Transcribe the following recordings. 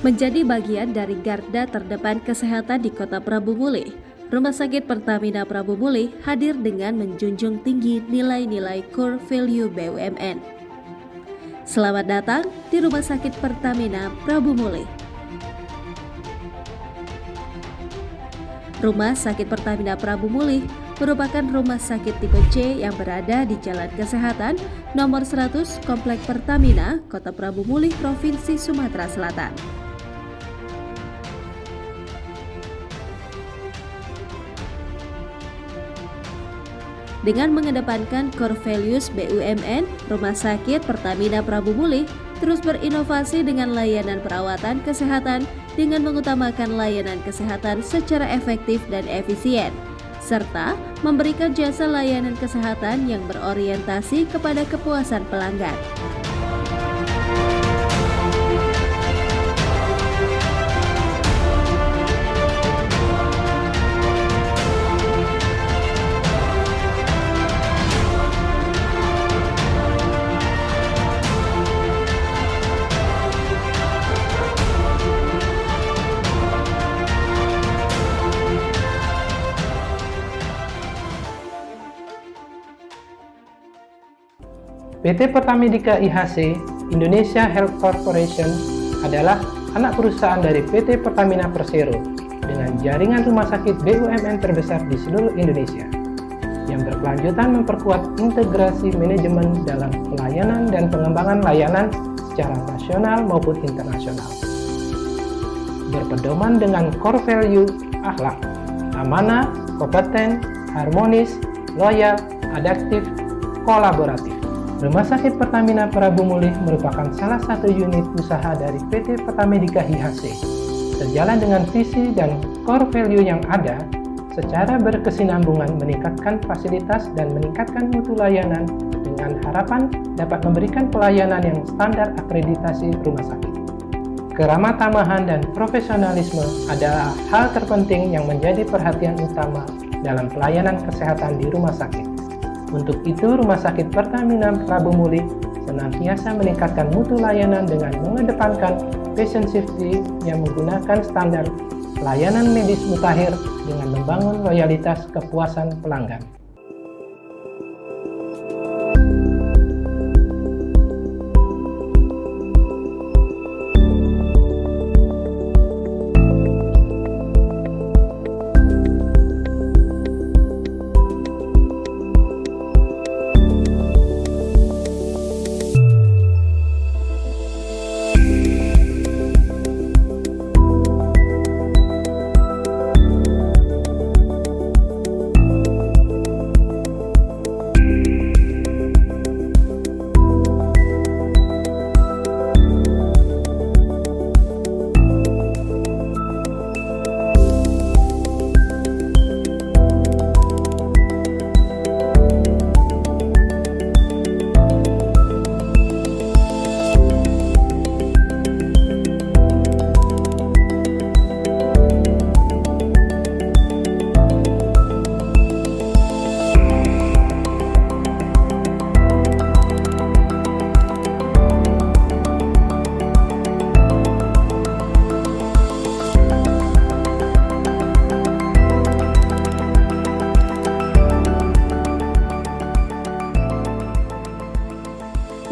Menjadi bagian dari garda terdepan kesehatan di Kota Prabu Mulih, Rumah Sakit Pertamina Prabu Mulih hadir dengan menjunjung tinggi nilai-nilai core value BUMN. Selamat datang di Rumah Sakit Pertamina Prabu Mulih. Rumah Sakit Pertamina Prabu Mulih merupakan rumah sakit tipe C yang berada di Jalan Kesehatan nomor 100 Komplek Pertamina, Kota Prabu Mulih, Provinsi Sumatera Selatan. Dengan mengedepankan core values BUMN, Rumah Sakit Pertamina Prabu Mulih terus berinovasi dengan layanan perawatan kesehatan dengan mengutamakan layanan kesehatan secara efektif dan efisien, serta memberikan jasa layanan kesehatan yang berorientasi kepada kepuasan pelanggan. PT Pertamedika IHC Indonesia Health Corporation adalah anak perusahaan dari PT Pertamina Persero dengan jaringan rumah sakit BUMN terbesar di seluruh Indonesia yang berkelanjutan memperkuat integrasi manajemen dalam pelayanan dan pengembangan layanan secara nasional maupun internasional. Berpedoman dengan core value akhlak, amanah, kompeten, harmonis, loyal, adaptif, kolaboratif. Rumah Sakit Pertamina Prabu Mulih merupakan salah satu unit usaha dari PT Pertamedika IHC. Sejalan dengan visi dan core value yang ada, secara berkesinambungan meningkatkan fasilitas dan meningkatkan mutu layanan dengan harapan dapat memberikan pelayanan yang standar akreditasi rumah sakit. Keramatamahan dan profesionalisme adalah hal terpenting yang menjadi perhatian utama dalam pelayanan kesehatan di rumah sakit. Untuk itu, Rumah Sakit Pertamina Prabu Mulih senantiasa meningkatkan mutu layanan dengan mengedepankan patient safety yang menggunakan standar pelayanan medis mutakhir dengan membangun loyalitas kepuasan pelanggan.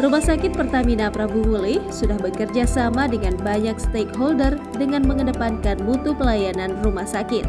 Rumah Sakit Pertamina Prabu Mulih sudah bekerja sama dengan banyak stakeholder dengan mengedepankan mutu pelayanan rumah sakit.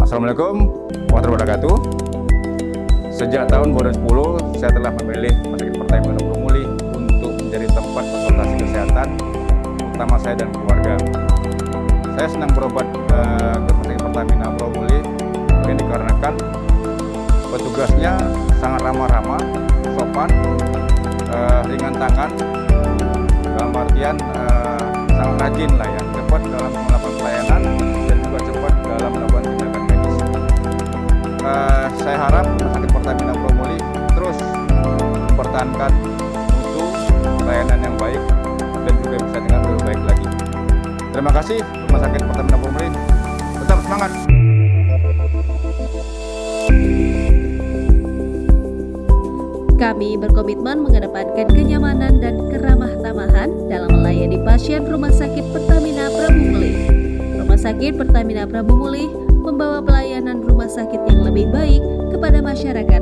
Assalamualaikum warahmatullahi wabarakatuh. Sejak tahun 2010, saya telah memilih Rumah Sakit Pertamina Prabu Mulih untuk menjadi tempat konsultasi kesehatan, utama saya dan keluarga. Saya senang berobat ke Rumah Sakit Pertamina Prabu Mulih ini dikarenakan petugasnya sangat ramah-ramah, sopan, ringan tangan, dalam artian sangat rajin lah ya, cepat dalam melakukan pelayanan dan juga cepat dalam melakukan tindakan medis. mempertahankan mutu layanan yang baik dan juga bisa dengan lebih baik lagi. Terima kasih Rumah Sakit Pertamina Prabumulih. Tetap semangat. Kami berkomitmen mengedepankan kenyamanan dan keramah tamahan dalam melayani pasien Rumah Sakit Pertamina Prabumulih. Rumah Sakit Pertamina Prabumulih membawa pelayanan rumah sakit yang lebih baik kepada masyarakat